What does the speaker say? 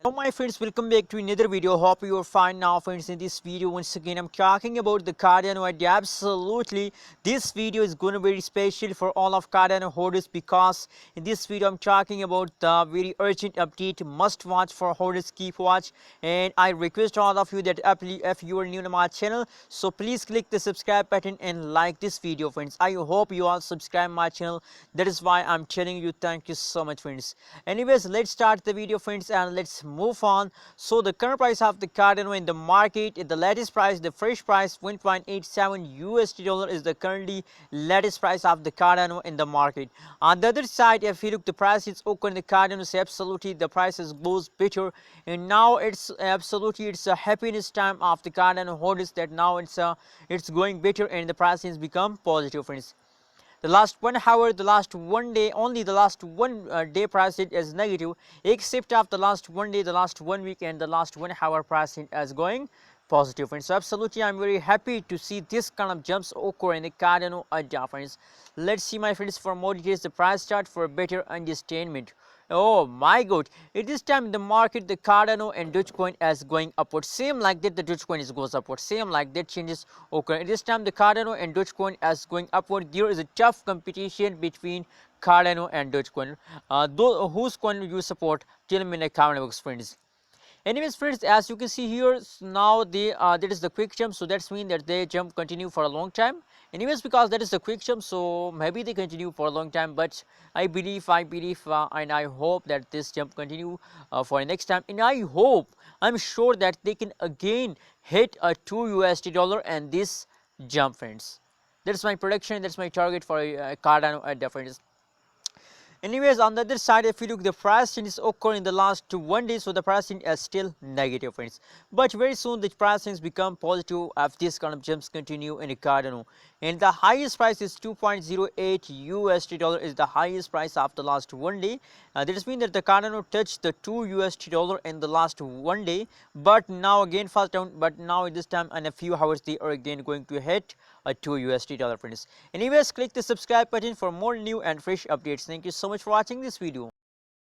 Hello my friends, welcome back to another video. Hope you are fine now friends. In this video once again I'm talking about the Cardano Ada. Absolutely, this video is going to be very special for all of Cardano holders, because in this video I'm talking about the very urgent update must watch for holders. Keep watch, and I request all of you that if you are new to my channel, so please click the subscribe button and like this video friends. I hope you all subscribe my channel. That is why I'm telling you. Thank you so much friends. Anyways, let's start the video friends and let's move on. So the current price of the Cardano in the market, the latest price, the fresh price 1.87 USD dollar is the currently latest price of the Cardano in the market. On the other side, if you look, the price is open, the Cardano is absolutely the prices goes better, and now it's absolutely it's a happiness time of the Cardano holders that now it's going better and the price has become positive friends. The last 1 hour, the last 1 day, only the last one day price is negative, except of the last 1 day, the last 1 week, and the last 1 hour price is going positive friends. So absolutely I'm very happy to see this kind of jumps occur in the Cardano Ada friends. Let's see my friends for more details, the price chart for better understanding. Oh my god, at this time in the market the Cardano and Dogecoin is going upward, same like that the Dogecoin is goes upward, same like that changes occur. At this time the Cardano and Dogecoin is going upward. There is a tough competition between Cardano and Dogecoin. Whose coin you support? Tell me in the comment box friends. Anyways friends, as you can see here, now that is the quick jump, so that's mean that they jump continue for a long time. Anyways, because that is the quick jump, so maybe they continue for a long time, but I believe and I hope that this jump continue for the next time, and I'm sure that they can again hit a 2 USD dollar and this jump friends. That's my prediction, that's my target for Cardano at friends. Anyways, on the other side, if you look, the price change is occurring in the last 1 day, so the price change is still negative friends, but very soon the price change become positive if this kind of jumps continue in the Cardano, and the highest price is 2.08 USD dollar is the highest price of the last 1 day. That means that the Cardano touched the 2 USD dollar in the last 1 day, but now again fell down, but now at this time in a few hours they are again going to hit a 2 USD dollar friends. Anyways, click the subscribe button for more new and fresh updates. Thank you so much for watching this video.